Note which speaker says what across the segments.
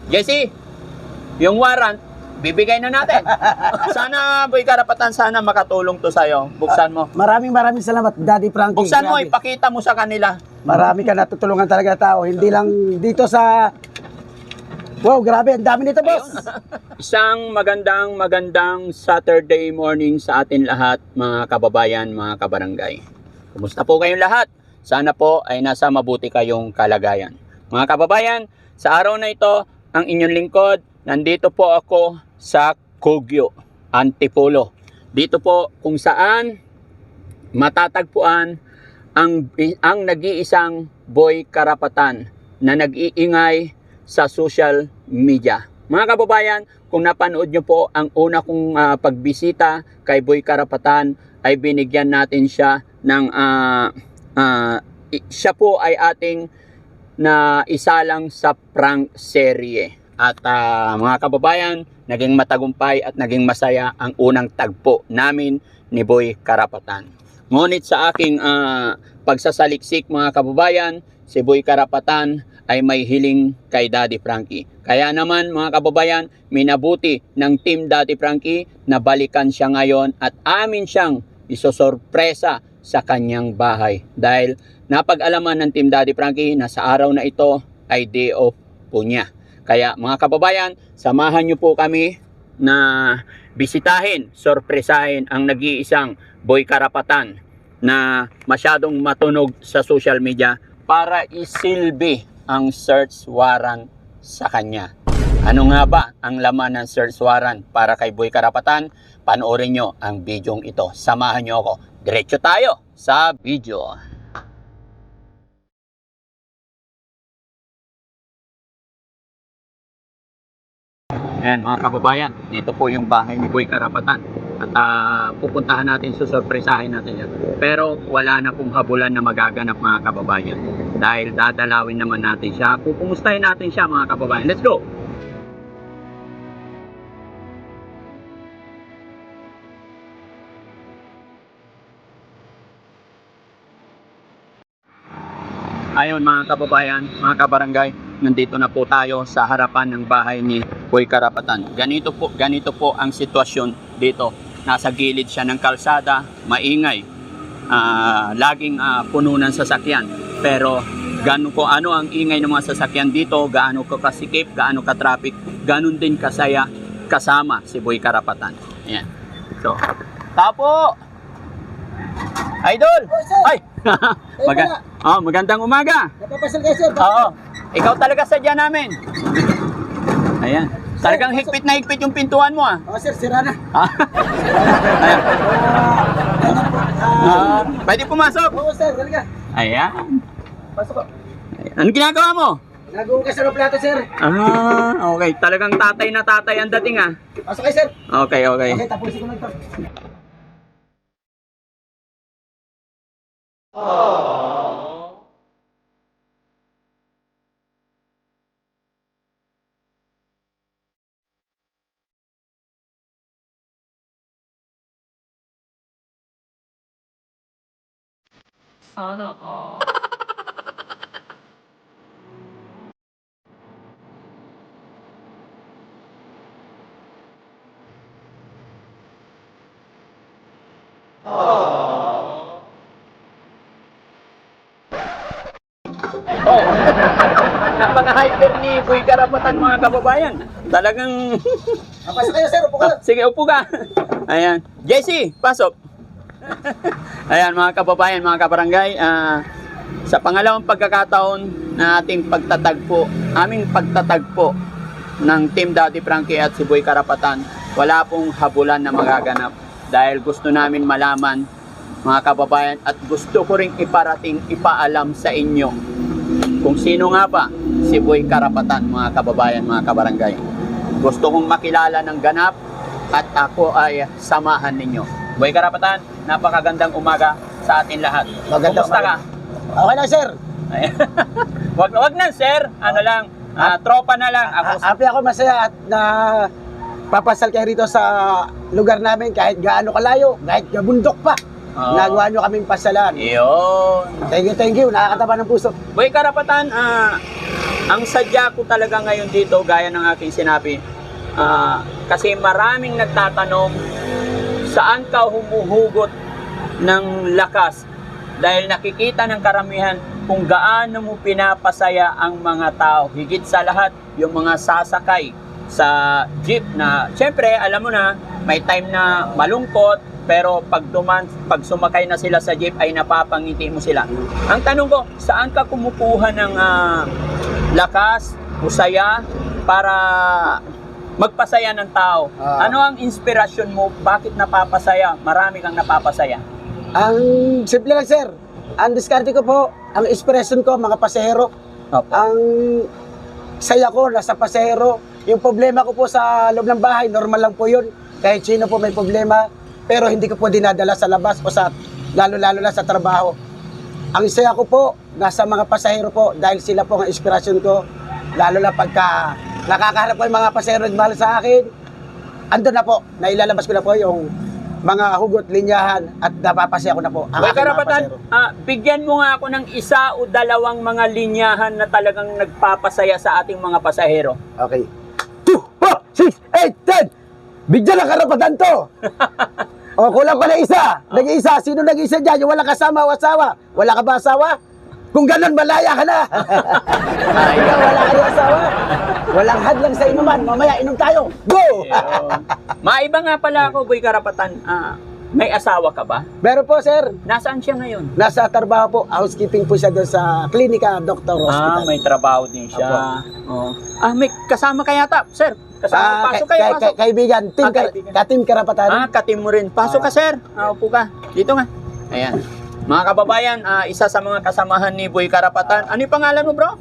Speaker 1: Jesse, yung warrant, bibigay na natin. Sana, Boy Karapatan, sana makatulong to sa'yo. Buksan mo.
Speaker 2: Maraming salamat, Daddy Frankie.
Speaker 1: Buksan mo,
Speaker 2: Grabe.
Speaker 1: ipakita mo sa kanila.
Speaker 2: Marami ka natutulungan talaga tao. Hindi lang dito sa... Wow, grabe. Ang dami nito, boss.
Speaker 1: Isang magandang Saturday morning sa atin lahat, mga kababayan, mga kabarangay. Kumusta po kayong lahat? Sana po ay nasa mabuti kayong kalagayan. Mga kababayan, sa araw na ito, ang inyong lingkod, nandito po ako sa Kogyo, Antipolo. Dito po kung saan matatagpuan ang nag-iisang Boy Karapatan na nag-iingay sa social media. Mga kababayan, kung napanood nyo po ang una kong pagbisita kay Boy Karapatan, ay binigyan natin siya ng siya po ay ating na isa lang sa prank serye. At mga kababayan, naging matagumpay at naging masaya ang unang tagpo namin ni Boy Karapatan. Ngunit sa aking pagsasaliksik, mga kababayan, si Boy Karapatan ay may hiling kay Daddy Frankie. Kaya naman, mga kababayan, minabuti ng Team Daddy Frankie na balikan siya ngayon at amin siyang isosorpresa sa kanyang bahay. Dahil napag-alaman ng Team Daddy Frankie na sa araw na ito ay day off po niya. Kaya mga kababayan, samahan niyo po kami na bisitahin, sorpresahin ang nag-iisang Boy Karapatan na masyadong matunog sa social media para isilbi ang search warrant sa kanya. Ano nga ba ang laman ng search warrant para kay Boy Karapatan? Panoorin nyo ang bidyong ito. Samahan nyo ako. Diretso tayo sa video. Ayan mga kababayan, dito po yung bahay ni Boy Karapatan. At pupuntahan natin, susurpresahin natin yan. Pero wala na pong habulan na magaganap, mga kababayan. Dahil dadalawin naman natin siya. Pupumustahin natin siya, mga kababayan. Let's go! Ayun mga kababayan, mga kabarangay, nandito na po tayo sa harapan ng bahay ni Boy Karapatan. Ganito po ang sitwasyon dito. Nasa gilid siya ng kalsada, maingay, laging puno ng sasakyan. Pero kung ano ang ingay ng mga sasakyan dito, gaano ka kasikip, gaano ka traffic, ganun din kasaya kasama si Boy Karapatan. Ayan. So, tapo! Idol! Ay! Magandang umaga!
Speaker 2: Napapasal kayo, sir.
Speaker 1: Oo. Ikaw talaga sadya namin. Ayan. Talagang higpit na higpit yung pintuan mo ah.
Speaker 2: Oh, sir, sira na.
Speaker 1: Ayan. Pwede pumasok.
Speaker 2: Oo, sir, talaga.
Speaker 1: Ayan.
Speaker 2: Pasok ko.
Speaker 1: Ano ginagawa mo?
Speaker 2: Nag-uugas na ng plato, sir.
Speaker 1: Okay. Talagang tatay na tatay ang dating ah.
Speaker 2: Pasok kayo, sir.
Speaker 1: Okay.
Speaker 2: Okay, tapusin ko na ito.
Speaker 3: Sana all.
Speaker 1: Napaka-hyper ni Boy Karapatan, mga kababayan. Talagang...
Speaker 2: Pasok kayo, sir. Upo ka.
Speaker 1: Sige, upo ka. Ayan. Jesse, pasok. Ayan mga kababayan, mga kabarangay, sa pangalawang pagkakataon na ating aming pagtatagpo ng Team Daddy Frankie at si Boy Karapatan, wala pong habulan na magaganap dahil gusto namin malaman, mga kababayan, at gusto ko ring ipaalam sa inyo kung sino nga ba si Boy Karapatan, mga kababayan, mga kabarangay. Gusto kong makilala ng ganap at ako ay samahan ninyo. Boy Karapatan, napakagandang umaga sa atin lahat. Kumusta ka?
Speaker 2: Okay lang, sir.
Speaker 1: Wag na, sir. Ano lang, tropa na lang.
Speaker 2: Happy ako, masaya at na papasal kayo rito sa lugar namin kahit gaano kalayo, kahit bundok pa.
Speaker 1: Oo.
Speaker 2: Nagawa nyo kaming pasyalan.
Speaker 1: Yun.
Speaker 2: Thank you. Nakakataba ng puso.
Speaker 1: Boy Karapatan, ang sadya ko talaga ngayon dito, gaya ng aking sinabi, kasi maraming nagtatanong saan ka humuhugot ng lakas dahil nakikita ng karamihan kung gaano mo pinapasaya ang mga tao. Higit sa lahat, yung mga sasakay sa jeep na, syempre, alam mo na, may time na malungkot, pero pag sumakay na sila sa jeep ay napapangiti mo sila. Ang tanong ko, saan ka kumukuha ng lakas o saya para magpasaya ng tao? Ano ang inspirasyon mo? Bakit napapasaya? Marami kang napapasaya.
Speaker 2: Ang simple lang, sir. Ang diskarte ko po, ang inspiration ko, mga pasahero.
Speaker 1: Opo.
Speaker 2: Ang saya ko, nasa pasahero. Yung problema ko po sa loob ng bahay, normal lang po yun. Kahit sino po may problema, pero hindi ko po dinadala sa labas o sa, lalo-lalo na sa trabaho. Ang saya ko po, nasa mga pasahero po, dahil sila po ang inspirasyon ko. Lalo na pagka nakakaharap ko yung mga pasahero nagmahal sa akin, andun na po, nailalabas ko na po yung mga hugot, linyahan, at napapasaya ko na po. ang
Speaker 1: Boy
Speaker 2: aking mga
Speaker 1: Karapatan,
Speaker 2: pasahero.
Speaker 1: bigyan mo nga ako ng isa o dalawang mga linyahan na talagang nagpapasaya sa ating mga pasahero.
Speaker 2: Okay. 2, 4, 6, 8, 10! Bigyan ng karapatan to! O, kulang pa na isa. Nag-iisa. Sino nag-iisa dyan? Yung walang kasama o asawa. Wala ka ba asawa? Kung ganun, malaya ka na. Wala ka na asawa. Walang hadlang sa inuman. Mamaya, inom tayo. Go!
Speaker 1: Maiba nga pala ako, Boy Karapatan. May asawa ka ba?
Speaker 2: Pero po, sir,
Speaker 1: Nasaan siya ngayon?
Speaker 2: nasa trabaho po. Housekeeping po siya doon sa klinika, Dr. Hospital.
Speaker 1: May trabaho din siya. Oh. May kasama ka yata, sir. Kasama, pasok kayo, pasok.
Speaker 2: Kaibigan,
Speaker 1: Kaibigan.
Speaker 2: ka-team karapatan.
Speaker 1: Katim mo rin. Pasok ka, sir. Upo ka. Dito nga. Ayan. Mga kababayan, isa sa mga kasamahan ni Boy Karapatan. Ano yung pangalan mo, bro?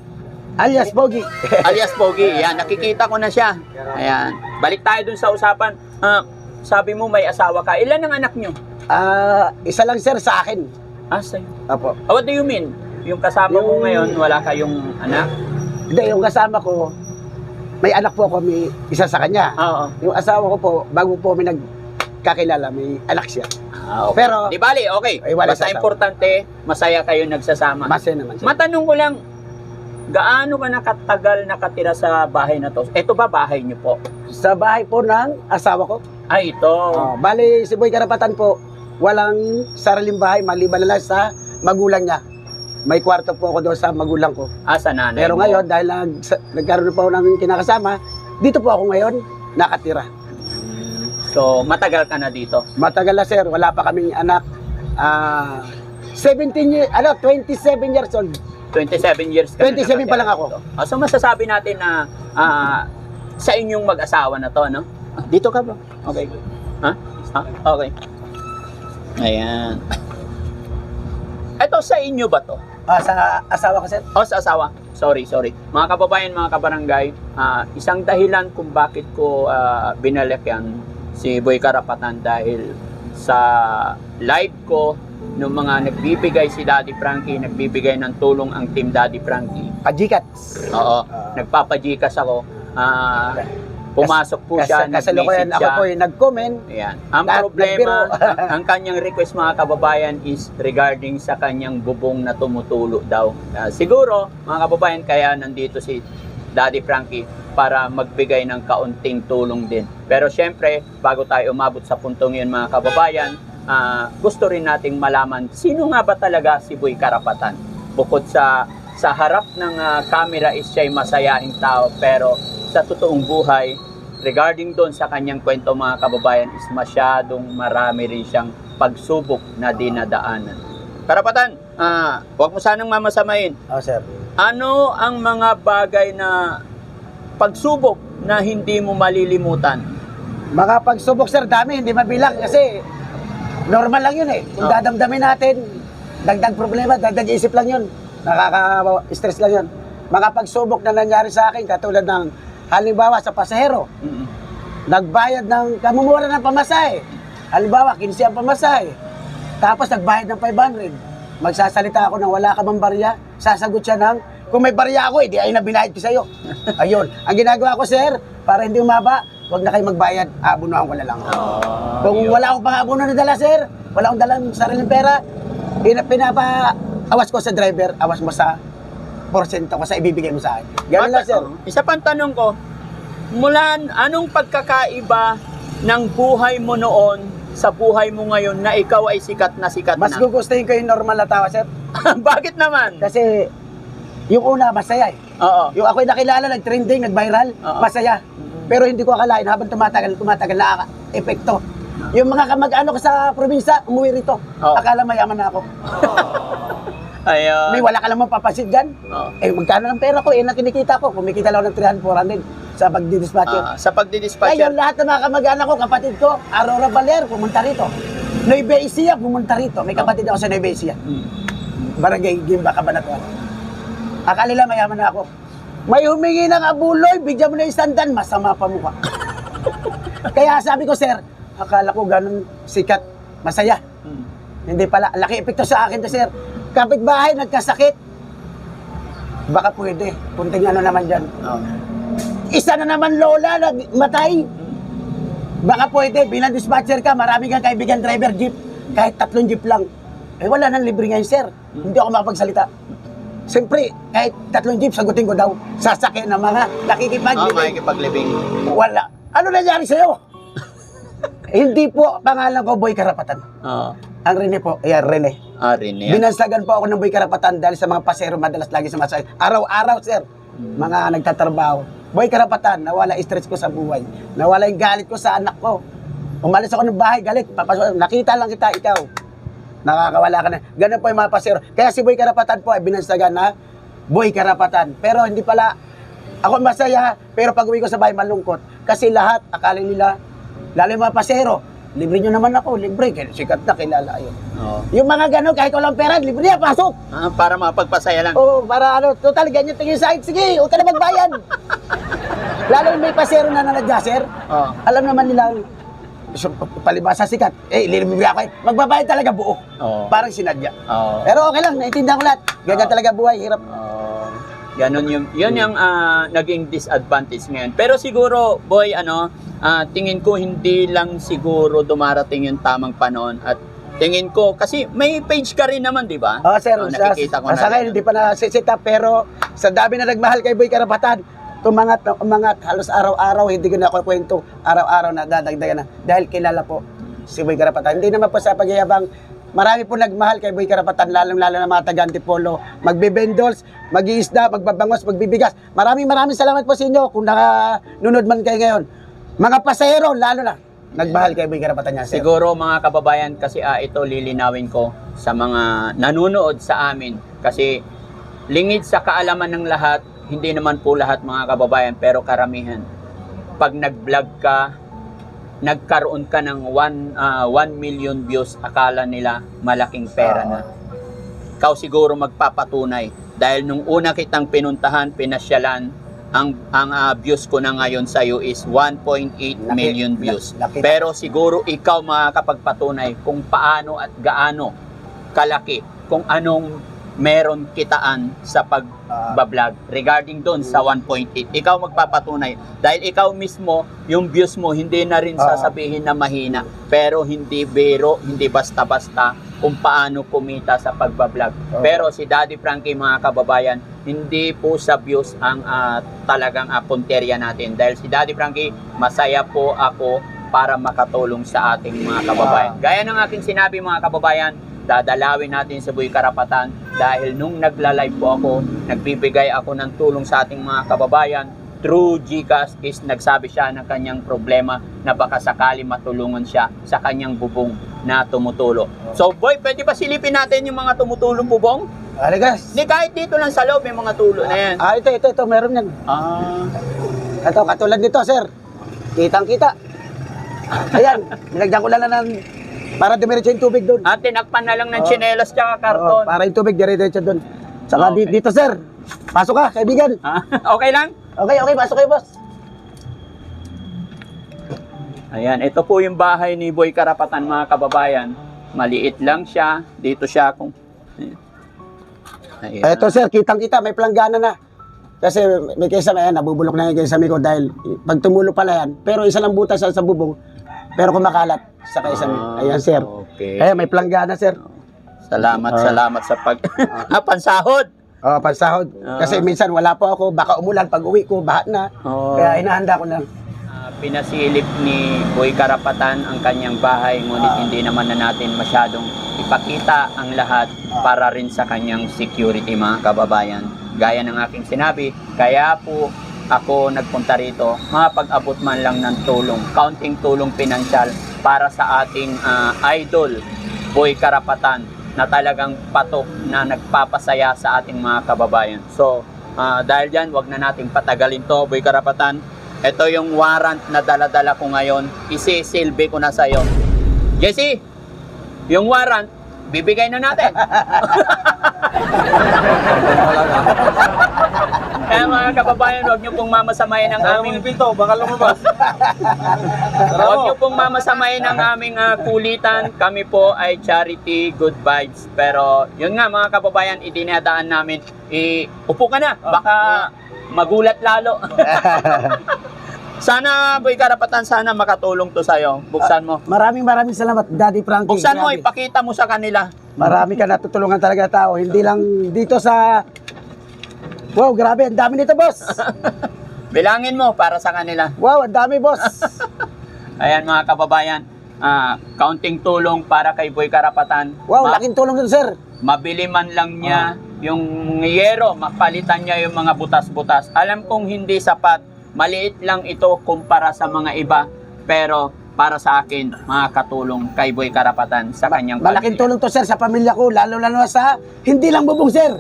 Speaker 2: Alias Pogi.
Speaker 1: Alias Pogi. Ayan, nakikita ko na siya. Ayan. Balik tayo dun sa usapan. Sabi mo may asawa ka. Ilan ang anak nyo?
Speaker 2: Isa lang, sir, sa akin.
Speaker 1: Sa'yo.
Speaker 2: Apo.
Speaker 1: What do you mean? Yung kasama mo ngayon, wala kayong anak?
Speaker 2: Hindi, yung kasama ko, may anak po ako, may isa sa kanya.
Speaker 1: Oo.
Speaker 2: Yung asawa ko po, bago po kami nagkakilala, may anak siya.
Speaker 1: Okay.
Speaker 2: Pero,
Speaker 1: Di bali, okay.
Speaker 2: Ay, wala
Speaker 1: Basta
Speaker 2: sasama.
Speaker 1: importante, masaya kayo nagsasama.
Speaker 2: masaya naman siya.
Speaker 1: Matanong ko lang, gaano ka nakatagal nakatira sa bahay na to? Ito ba bahay niyo po?
Speaker 2: Sa bahay po ng asawa ko.
Speaker 1: Ito.
Speaker 2: Bali, si Boy Karapatan po, walang sariling bahay, maliban na lang sa magulang niya. May kwarto po ako doon sa magulang ko.
Speaker 1: Sa nanay
Speaker 2: Pero
Speaker 1: mo.
Speaker 2: ngayon, dahil nagkaroon po ako ng kinakasama, dito po ako ngayon nakatira.
Speaker 1: So, matagal ka na dito?
Speaker 2: Matagal na, sir, wala pa kaming anak. 27 years old.
Speaker 1: 27 years ka
Speaker 2: 27 pa lang ako.
Speaker 1: So, masasabi natin na sa inyong mag-asawa na to, no? Dito ka ba? Okay. Okay. Ayan. Ito sa inyo ba to?
Speaker 2: Sa asawa ko, sir.
Speaker 1: Sa asawa. Sorry. Mga kababayan, mga kabarangay, isang dahilan kung bakit ko binalik yan si Boy Karapatan dahil sa live ko nung mga nagbibigay si Daddy Frankie, nagbibigay ng tulong ang team Daddy Frankie.
Speaker 2: Pajikats.
Speaker 1: Oo, nagpapajikas ako. Pumasok po siya,
Speaker 2: Kasalukuyan
Speaker 1: nag-message
Speaker 2: ako
Speaker 1: siya.
Speaker 2: po yung nag-comment.
Speaker 1: Ayan. Ang
Speaker 2: Lahat
Speaker 1: problema,
Speaker 2: nagbiro.
Speaker 1: ang kanyang request mga kababayan is regarding sa kanyang bubong na tumutulo daw. Siguro, mga kababayan, kaya nandito si Daddy Frankie para magbigay ng kaunting tulong din. Pero syempre, bago tayo umabot sa puntong yun mga kababayan, gusto rin nating malaman sino nga ba talaga si Boy Karapatan. Bukod sa harap ng camera is siya'y masayahing tao, pero sa totoong buhay, regarding doon sa kanyang kwento mga kababayan is masyadong marami rin siyang pagsubok na dinadaanan. Karapatan, huwag mo sanang mamasamain.
Speaker 2: Sir.
Speaker 1: Ano ang mga bagay na pagsubok na hindi mo malilimutan?
Speaker 2: Mga pagsubok, sir, dami, hindi mabilang kasi normal lang yun eh. Kung dadamdamin natin, dagdag problema, dagdag isip lang yun. Nakaka-stress lang yun. Mga pagsubok na nangyari sa akin, katulad ng halimbawa sa pasahero, nagbayad ng kamumura ng pamasahe. Halimbawa, 15 ang pamasahe. Tapos nagbayad ng 500. Magsasalita ako ng wala ka bang barya, sasagot siya ng, kung may barya ako, di ay na binayad ko sa'yo. Ayun. Ang ginagawa ko, sir, para hindi umaba, huwag na kayo magbayad, abunuhan ko na lang. Kung wala akong pang-abuno na dala, sir, Wala akong dalang sariling pera. Pinapa-awas ko sa driver, awas mo sa porsyento ko sa ibibigay mo sa akin. Ganun lang, sir.
Speaker 1: Isa pang tanong ko, mula anong pagkakaiba ng buhay mo noon sa buhay mo ngayon na ikaw ay sikat na
Speaker 2: Mas
Speaker 1: na?
Speaker 2: gugustuhin ko yung normal na tawa, sir.
Speaker 1: Bakit naman?
Speaker 2: Kasi yung una, masaya eh.
Speaker 1: Oo.
Speaker 2: Yung ako'y nakilala, nag-trending, nag-viral,
Speaker 1: Oo.
Speaker 2: masaya. Pero hindi ko akalain, habang tumatagal, nakaka-epekto. Yung mga kamag-ano ko sa probinsya, umuwi rito.
Speaker 1: Oo.
Speaker 2: Akala mayaman na ako.
Speaker 1: Ayun.
Speaker 2: May wala ka lang mapapasid dyan.
Speaker 1: Oo.
Speaker 2: Eh, magkano ng pera ko? Eh, na kinikita ko. Kumikita lang ako ng 300, 400 sa pagdidispatcher.
Speaker 1: Sa pagdidispatcher.
Speaker 2: Ngayon, lahat ng mga kamag-anak ko, kapatid ko, Aurora Baler, pumunta rito. Nueva Ecija, pumunta rito. May kapatid ako sa Nueva Ecija. Barangay Gimba, Cabanatuan. Akala nila mayaman na ako. May humingi ng abuloy, bigyan mo na isandan, masama pa mukha. Kaya sabi ko, sir, akala ko ganun sikat, masaya. Hindi pala, laki epekto sa akin to, sir. Kapitbahay, nagkasakit. Baka pwede, kunting ano naman dyan. Isa na naman lola, nagmatay. Baka pwede, bilang dispatcher ka, marami kang kaibigan driver jeep, kahit 3 jeep lang. Eh wala nang libre ngayon, sir. Hindi ako makapagsalita. Siyempre, kahit 3 jeep, sagutin ko daw. Sasakyan ng mga nakikipaglibing.
Speaker 1: Makikipaglibing.
Speaker 2: Wala. Ano nangyari sa'yo? Hindi po, pangalan ko, Boy Karapatan.
Speaker 1: Oo.
Speaker 2: Ang Rene po, ayan, Rene.
Speaker 1: Rin yan.
Speaker 2: Binansagan po ako ng Boy Karapatan dahil sa mga pasero madalas lagi sa masakit. Araw-araw, sir. Mga nagtatrabaho. Boy Karapatan, nawala stress ko sa buhay. Nawala yung galit ko sa anak ko. Umalis ako ng bahay, galit. Papasok, nakita lang kita, ikaw. Nakakawala ka na. Ganun po yung mga pasero. Kaya si Boy Karapatan po ay binansagan na Boy Karapatan. Pero hindi pala, ako masaya, pero pag uwi ko sa bahay malungkot. Kasi lahat, akala nila, lalo yung mga pasero, libre nyo naman ako, libre. Sikat na, kilala yun.
Speaker 1: Oo.
Speaker 2: Yung mga ganun, kahit walang pera, libre niya, pasok.
Speaker 1: Para mapagpasaya lang.
Speaker 2: Oo, para ano, total, ganyan tingin sa akin. Sige, huwag ka na magbayad. Lalo yung may pasero na nanadyaser,
Speaker 1: Oo.
Speaker 2: alam naman nilang, so, palibasa sikat, libre ako eh. Magbabayad talaga buo.
Speaker 1: Oo.
Speaker 2: Parang sinadya.
Speaker 1: Oo.
Speaker 2: Pero okay lang, naiintindihan ko lahat. Ganyan talaga buhay, hirap.
Speaker 1: Ganon yun yung naging disadvantage ngayon. Pero siguro, boy, tingin ko hindi lang siguro dumarating yung tamang panahon at tingin ko, kasi may page ka rin naman, di ba?
Speaker 2: Oo, sir.
Speaker 1: Nakikita ko na.
Speaker 2: Sa ngayon, hindi pa na-set up, pero sa dami na nagmahal kay Boy Karapatan, umangat, halos araw-araw, hindi ko na ako kwento, araw-araw na dadagdagan na. Dahil kilala po si Boy Karapatan. Hindi naman po sa pagyayabang, marami po nagmahal kay Boy Karapatan, lalong-lalo na mga taga-Antipolo, magbe-vendors, mag-iisda, magbabangos, magbibigas. Maraming salamat po sa inyo kung nakanunod man kayo ngayon. Mga pasahero, lalo na, nagmahal kay Boy Karapatan niya, sir.
Speaker 1: Siguro mga kababayan, kasi ito lilinawin ko sa mga nanunood sa amin. Kasi lingid sa kaalaman ng lahat, hindi naman po lahat mga kababayan, pero karamihan. Pag nag-vlog ka, nagkaroon ka ng 1 million views, akala nila malaking pera na. Ikaw siguro magpapatunay. Dahil nung una kitang pinuntahan, pinasyalan, ang views ko na ngayon sa iyo is 1.8 million views.
Speaker 2: Laki.
Speaker 1: Pero siguro ikaw makakapagpatunay kung paano at gaano kalaki, kung anong meron kitaan sa pagbablog regarding doon sa 1.8. Ikaw magpapatunay. Dahil ikaw mismo, yung views mo, hindi na rin sasabihin na mahina. Pero hindi biro, hindi basta-basta kung paano kumita sa pagbablog. Pero si Daddy Frankie, mga kababayan, hindi po sa views ang talagang punterya natin. Dahil si Daddy Frankie, masaya po ako para makatulong sa ating mga kababayan. Gaya ng aking sinabi, mga kababayan, dadalawin natin sa Boy Karapatan dahil nung nagla-live po ako, nagbibigay ako ng tulong sa ating mga kababayan. Through GCash is nagsabi siya ng kanyang problema na baka sakali matulungan siya sa kanyang bubong na tumutulo. So boy, pwede ba silipin natin yung mga tumutulong bubong?
Speaker 2: Aligas.
Speaker 1: Hindi, kahit dito lang sa loob may mga tulo na yan.
Speaker 2: Ito, meron yan. Ito, katulad nito, sir. Kitang-kita. Ayan, nilagyan ko lang na ng, para dumiretso yung tubig doon.
Speaker 1: Tinakpan na lang ng tsinelas tsaka karton.
Speaker 2: Para yung tubig, dire-diretso doon. Saka
Speaker 1: Okay.
Speaker 2: dito, sir. Pasok ka, kaibigan.
Speaker 1: Okay lang?
Speaker 2: Okay, pasok kayo, boss.
Speaker 1: Ayan, ito po yung bahay ni Boy Karapatan, mga kababayan. Maliit lang siya. Dito siya kung... Ayan.
Speaker 2: Ito, sir, kitang-kita, may planggana na. Kasi may kesame, ayan, nabubulok na yung kesame ko dahil pag tumulo pala yan, pero isa lang butas sa bubong, pero kumakalat. saka isang, ayan sir.
Speaker 1: Okay.
Speaker 2: Ayan, may planggana sir.
Speaker 1: Salamat sa pansahod.
Speaker 2: Pansahod. Kasi minsan wala po ako, baka umulan, pag uwi ko, baha na. Kaya hinahanda ko na.
Speaker 1: Pinasilip ni Boy Karapatan ang kanyang bahay, ngunit hindi naman na natin masyadong ipakita ang lahat para rin sa kanyang security, mga kababayan. Gaya ng aking sinabi, kaya po ako nagpunta rito, mapag-abot man lang ng tulong, kaunting tulong pinansyal para sa ating idol, Boy Karapatan, na talagang patok na nagpapasaya sa ating mga kababayan. So, dahil dyan, wag na nating patagalin to, Boy Karapatan. Ito yung warrant na dala-dala ko ngayon, isisilbi ko na sa'yo. Jesse, yung warrant, bibigay na natin. Kaya mga kababayan, huwag niyo pong mamasamayin ang aming
Speaker 4: pinto, baka lumabas.
Speaker 1: huwag niyo pong mamasamayin ang aming kulitan. Kami po ay charity, good vibes. Pero yun nga mga kababayan, idinadaan namin. Upo ka na, baka magulat lalo. Sana, Boy Karapatan, sana makatulong to sa'yo. Buksan mo.
Speaker 2: Maraming salamat, Daddy Frankie.
Speaker 1: Buksan mo,
Speaker 2: Grabe.
Speaker 1: ipakita mo sa kanila.
Speaker 2: Marami ka natutulungan talaga tao. Hindi lang dito sa... Wow, grabe. Ang dami nito, boss.
Speaker 1: Bilangin mo para sa kanila.
Speaker 2: Wow, ang dami, boss.
Speaker 1: Ayan mga kababayan, kaunting tulong para kay Boy Karapatan.
Speaker 2: Wow, laking tulong dito, sir.
Speaker 1: Mabili man lang niya yung yero, mapalitan niya yung mga butas-butas. Alam kong hindi sapat, maliit lang ito kumpara sa mga iba, pero para sa akin, makakatulong kay Boy Karapatan sa kanyang
Speaker 2: Malaking
Speaker 1: pamilya.
Speaker 2: tulong to, sir, sa pamilya ko. Lalo sa... Hindi lang bubong, sir.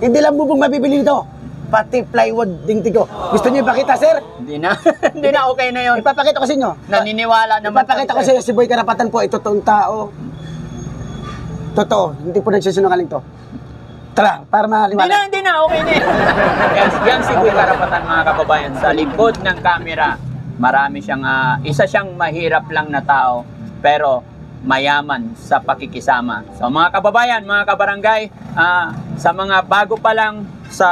Speaker 2: Hindi lang bubong mabibili nito. Pati plywood dingding ko. Gusto niyo ipakita, sir?
Speaker 1: Hindi na, hindi na okay na yun.
Speaker 2: Ipapakita ko sa inyo.
Speaker 1: Naniniwala naman.
Speaker 2: Ipapakita ko sa inyo si Boy Karapatan po. Ito toong tao. Totoo. Hindi po nagsisinungaling to. Tara, para maliwanag.
Speaker 1: Hindi na, okay na. Yan si Boy Karapatan mga kababayan. Sa likod ng camera, marami siyang, isa siyang mahirap lang na tao, pero mayaman sa pakikisama. So mga kababayan, mga kabarangay, sa mga bago pa lang sa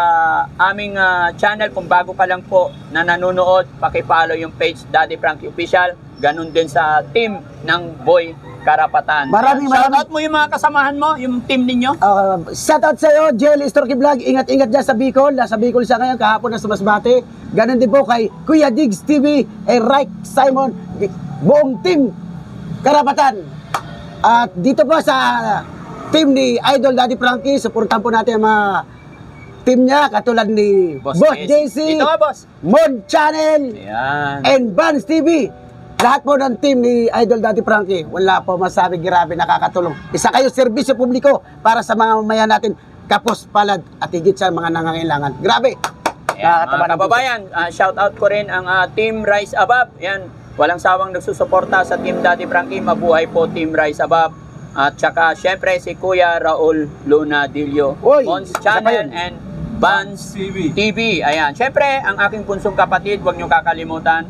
Speaker 1: aming channel, kung bago pa lang po na nanonood, paki-follow yung page Daddy Frankie Official. Ganun din sa team ng Boy Karapatan. Shoutout mo yung mga kasamahan mo, yung team ninyo.
Speaker 2: Shoutout sa iyo, JL Storky Vlog. Ingat-ingat dyan sa Bicol. Nasa Bicol siya ngayon, kahapon nasa Masbate. Ganun din po kay Kuya Diggs TV, Reich Simon, buong team Karapatan. At dito po sa team ni Idol Daddy Frankie, supportan po natin ang mga team niya, katulad ni Boss JC,
Speaker 1: Dito ka, boss.
Speaker 2: Mod Channel,
Speaker 1: Ayan.
Speaker 2: and Vans TV. Lahat po ng team ni Idol Daddy Frankie, wala po masabi, grabe, nakakatulong. Isa kayo serbisyo publiko para sa mga mamayan natin, kapos palad at higit sa mga nangangailangan. Grabe.
Speaker 1: Ayan, mga kababayan, shout out ko rin ang Team Rise Above. Yan, walang sawang nagsusuporta sa Team Daddy Frankie. Mabuhay po Team Rise Above. At saka syempre si Kuya Raul Lunadillo, Mons Channel and Vans TV. Ayan, syempre ang aking punsong kapatid, huwag niyo kakalimutan,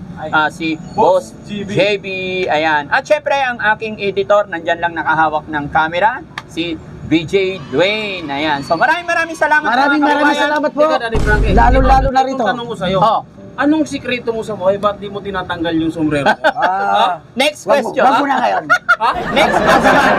Speaker 1: si Boss JB. Ayan, at syempre ang aking editor, nandyan lang nakahawak ng camera, si BJ Dwayne. Ayan, so maraming salamat.
Speaker 2: Maraming salamat po.
Speaker 4: Daddy Frankie,
Speaker 2: Lalo na rito.
Speaker 4: Tanong ko sa'yo. Anong sikreto mo sa buhay? Ba't di mo tinatanggal yung sombrero?
Speaker 1: Next question.
Speaker 2: Wag mo na ngayon.
Speaker 1: Next question.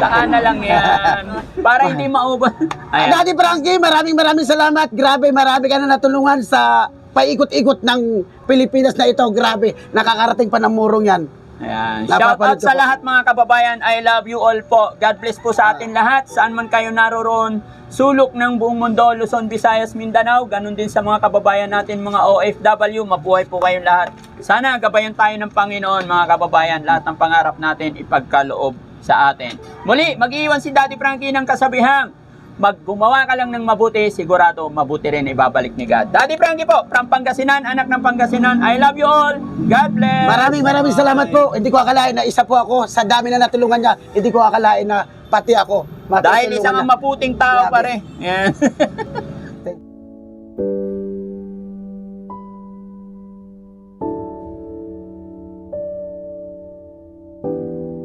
Speaker 1: Saan na lang yan. Para hindi maubos.
Speaker 2: Daddy Frankie, maraming salamat. Grabe, marami ka na natulungan sa paikot-ikot ng Pilipinas na ito. Grabe, nakakarating pa ng murong yan.
Speaker 1: Ayan. Shout out sa lahat mga kababayan. I love you all po. God bless po sa atin lahat. Saan man kayo naroroon. Sulok ng buong mundo, Luzon, Visayas, Mindanao. Ganun din sa mga kababayan natin, mga OFW. Mabuhay po kayong lahat. Sana gabayan tayo ng Panginoon, mga kababayan. Lahat ng pangarap natin ipagkaloob sa atin. Muli, mag-iwan si Daddy Frankie ng kasabihang, gumawa ka lang ng mabuti, sigurado mabuti rin ibabalik ni God. Daddy Frankie po, from Pangasinan, anak ng Pangasinan. I love you all. God bless.
Speaker 2: Maraming salamat po. Hindi ko akalain na isa po ako. Sa dami na natulungan niya, hindi ko akalain na pati ako.
Speaker 1: Dahil isang maputing tao pare. Yan.